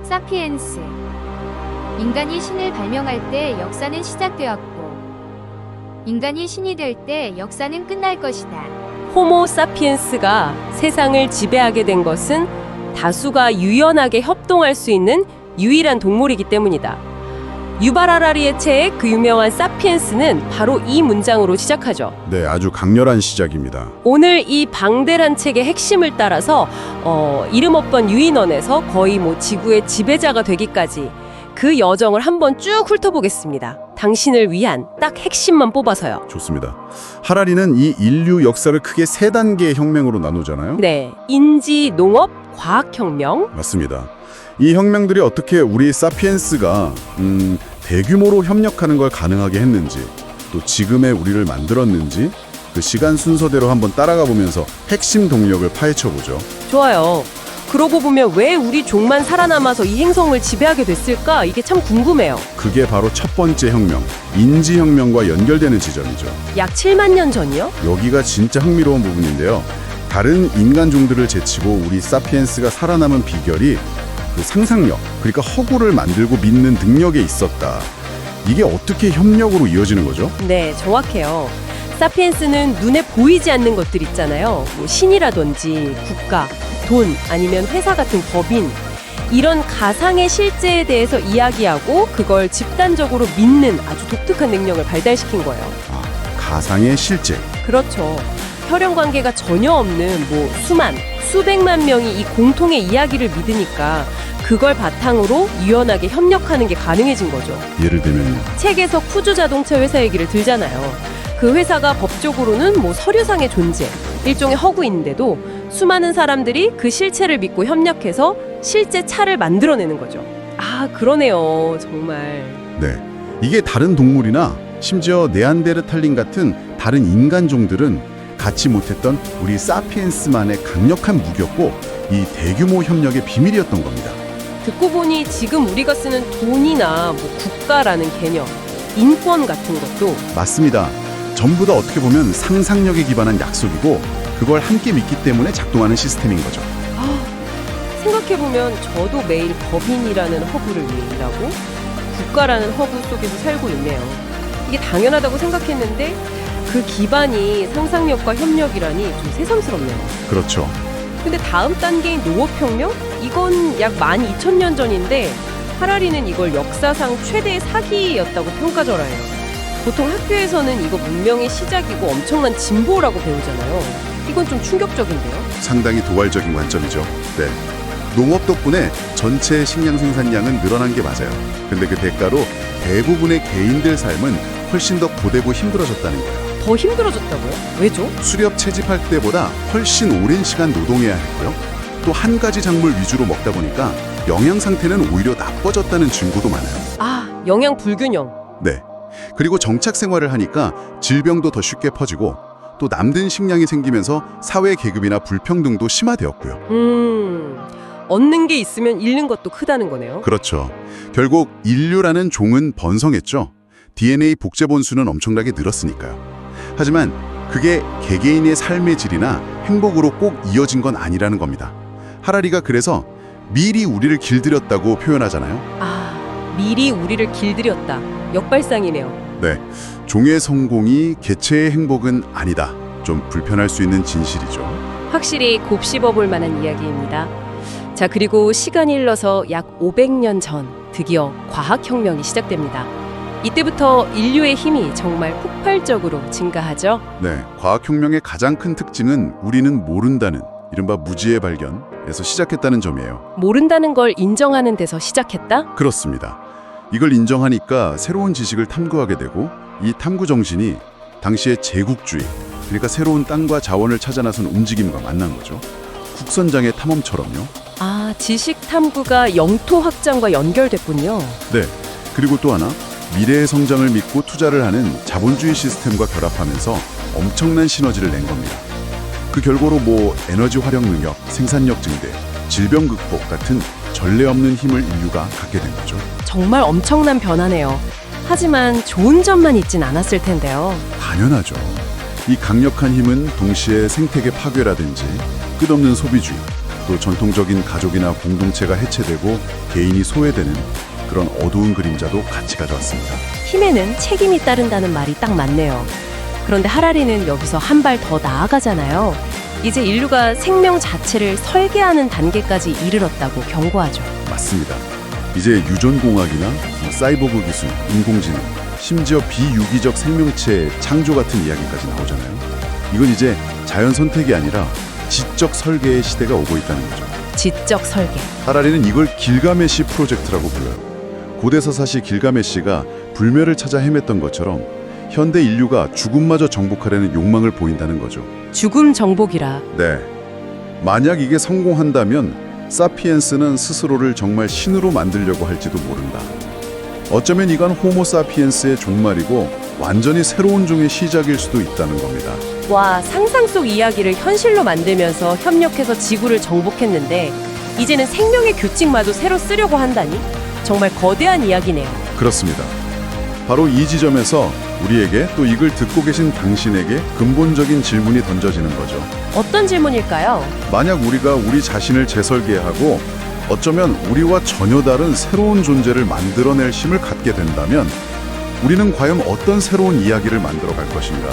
사피엔스. 인간이 신을 발명할 때 역사는 시작되었고, 인간이 신이 될 때 역사는 끝날 것이다. 호모 사피엔스가 세상을 지배하게 된 것은 다수가 유연하게 협동할 수 있는 유일한 동물이기 때문이다. 유발 하라리의 책 그 유명한 사피엔스는 바로 이 문장으로 시작하죠. 네, 아주 강렬한 시작입니다. 오늘 이 방대한 책의 핵심을 따라서 이름 없던 유인원에서 거의 지구의 지배자가 되기까지 그 여정을 한번 쭉 훑어보겠습니다. 당신을 위한 딱 핵심만 뽑아서요. 좋습니다. 하라리는 이 인류 역사를 크게 세 단계의 혁명으로 나누잖아요. 네, 인지, 농업, 과학혁명. 맞습니다. 이 혁명들이 어떻게 우리 사피엔스가 대규모로 협력하는 걸 가능하게 했는지, 또 지금의 우리를 만들었는지 그 시간 순서대로 한번 따라가 보면서 핵심 동력을 파헤쳐보죠. 좋아요. 그러고 보면 왜 우리 종만 살아남아서 이 행성을 지배하게 됐을까? 이게 참 궁금해요. 그게 바로 첫 번째 혁명, 인지혁명과 연결되는 지점이죠. 약 7만 년 전이요? 여기가 진짜 흥미로운 부분인데요. 다른 인간종들을 제치고 우리 사피엔스가 살아남은 비결이 그 상상력, 그러니까 허구를 만들고 믿는 능력에 있었다. 이게 어떻게 협력으로 이어지는 거죠? 네, 정확해요. 사피엔스는 눈에 보이지 않는 것들 있잖아요. 신이라든지 국가, 돈, 아니면 회사 같은 법인. 이런 가상의 실제에 대해서 이야기하고 그걸 집단적으로 믿는 아주 독특한 능력을 발달시킨 거예요. 아, 가상의 실제. 그렇죠. 혈연 관계가 전혀 없는 수만, 수백만 명이 이 공통의 이야기를 믿으니까 그걸 바탕으로 유연하게 협력하는 게 가능해진 거죠. 예를 들면요. 책에서 푸주 자동차 회사 얘기를 들잖아요. 그 회사가 법적으로는 서류상의 존재, 일종의 허구인데도 수많은 사람들이 그 실체를 믿고 협력해서 실제 차를 만들어내는 거죠. 아, 그러네요. 정말. 네, 이게 다른 동물이나 심지어 네안데르탈린 같은 다른 인간종들은 갖지 못했던 우리 사피엔스만의 강력한 무기였고 이 대규모 협력의 비밀이었던 겁니다. 듣고 보니 지금 우리가 쓰는 돈이나 국가라는 개념, 인권 같은 것도 맞습니다. 전부 다 어떻게 보면 상상력에 기반한 약속이고 그걸 함께 믿기 때문에 작동하는 시스템인 거죠. 생각해보면 저도 매일 법인이라는 허구를 위해 일하고 국가라는 허구 속에서 살고 있네요. 이게 당연하다고 생각했는데 그 기반이 상상력과 협력이라니 좀 새삼스럽네요. 그렇죠. 근데 다음 단계인 농업혁명? 이건 약 12,000년 전인데 하라리는 이걸 역사상 최대의 사기였다고 평가절하해요. 보통 학교에서는 이거 문명의 시작이고 엄청난 진보라고 배우잖아요. 이건 좀 충격적인데요. 상당히 도발적인 관점이죠. 네. 농업 덕분에 전체 식량 생산량은 늘어난 게 맞아요. 근데 그 대가로 대부분의 개인들 삶은 훨씬 더 고되고 힘들어졌다는 거예요. 더 힘들어졌다고요? 왜죠? 수렵 채집할 때보다 훨씬 오랜 시간 노동해야 했고요. 또 한 가지 작물 위주로 먹다 보니까 영양 상태는 오히려 나빠졌다는 증거도 많아요. 아, 영양 불균형. 네. 그리고 정착 생활을 하니까 질병도 더 쉽게 퍼지고 또 남는 식량이 생기면서 사회 계급이나 불평등도 심화되었고요. 얻는 게 있으면 잃는 것도 크다는 거네요. 그렇죠. 결국 인류라는 종은 번성했죠. DNA 복제 본수는 엄청나게 늘었으니까요. 하지만 그게 개개인의 삶의 질이나 행복으로 꼭 이어진 건 아니라는 겁니다. 하라리가 그래서 미리 우리를 길들였다고 표현하잖아요. 아, 미리 우리를 길들였다. 역발상이네요. 네, 종의 성공이 개체의 행복은 아니다. 좀 불편할 수 있는 진실이죠. 확실히 곱씹어볼 만한 이야기입니다. 자, 그리고 시간이 흘러서 약 500년 전 드디어 과학혁명이 시작됩니다. 이때부터 인류의 힘이 정말 폭발적으로 증가하죠. 네, 과학혁명의 가장 큰 특징은 우리는 모른다는 이른바 무지의 발견에서 시작했다는 점이에요. 모른다는 걸 인정하는 데서 시작했다? 그렇습니다. 이걸 인정하니까 새로운 지식을 탐구하게 되고 이 탐구 정신이 당시의 제국주의, 그러니까 새로운 땅과 자원을 찾아 나선 움직임과 만난 거죠. 국선장의 탐험처럼요. 아, 지식 탐구가 영토 확장과 연결됐군요. 네, 그리고 또 하나 미래의 성장을 믿고 투자를 하는 자본주의 시스템과 결합하면서 엄청난 시너지를 낸 겁니다. 그 결과로 에너지 활용 능력, 생산력 증대, 질병 극복 같은 전례 없는 힘을 인류가 갖게 된 거죠. 정말 엄청난 변화네요. 하지만 좋은 점만 있진 않았을 텐데요. 당연하죠. 이 강력한 힘은 동시에 생태계 파괴라든지 끝없는 소비주의, 또 전통적인 가족이나 공동체가 해체되고 개인이 소외되는 그런 어두운 그림자도 같이 가져왔습니다. 힘에는 책임이 따른다는 말이 딱 맞네요. 그런데 하라리는 여기서 한 발 더 나아가잖아요. 이제 인류가 생명 자체를 설계하는 단계까지 이르렀다고 경고하죠. 맞습니다. 이제 유전공학이나 사이보그 기술, 인공지능, 심지어 비유기적 생명체 창조 같은 이야기까지 나오잖아요. 이건 이제 자연 선택이 아니라 지적 설계의 시대가 오고 있다는 거죠. 지적 설계. 하라리는 이걸 길가메시 프로젝트라고 불러요. 고대 서사시 길가메시가 불멸을 찾아 헤맸던 것처럼 현대 인류가 죽음마저 정복하려는 욕망을 보인다는 거죠. 죽음 정복이라. 네. 만약 이게 성공한다면 사피엔스는 스스로를 정말 신으로 만들려고 할지도 모른다. 어쩌면 이건 호모 사피엔스의 종말이고 완전히 새로운 종의 시작일 수도 있다는 겁니다. 와, 상상 속 이야기를 현실로 만들면서 협력해서 지구를 정복했는데 이제는 생명의 규칙마저 새로 쓰려고 한다니? 정말 거대한 이야기네요. 그렇습니다. 바로 이 지점에서 우리에게 또 이걸 듣고 계신 당신에게 근본적인 질문이 던져지는 거죠. 어떤 질문일까요? 만약 우리가 우리 자신을 재설계하고 어쩌면 우리와 전혀 다른 새로운 존재를 만들어낼 힘을 갖게 된다면 우리는 과연 어떤 새로운 이야기를 만들어 갈 것인가?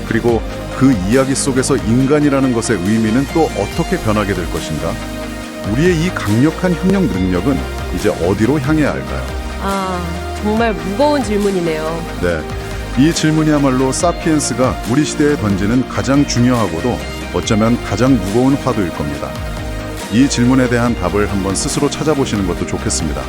그리고 그 이야기 속에서 인간이라는 것의 의미는 또 어떻게 변하게 될 것인가? 우리의 이 강력한 협력 능력은 이제 어디로 향해야 할까요? 아, 정말 무거운 질문이네요. 네, 이 질문이야말로 사피엔스가 우리 시대에 던지는 가장 중요하고도 어쩌면 가장 무거운 화두일 겁니다. 이 질문에 대한 답을 한번 스스로 찾아보시는 것도 좋겠습니다.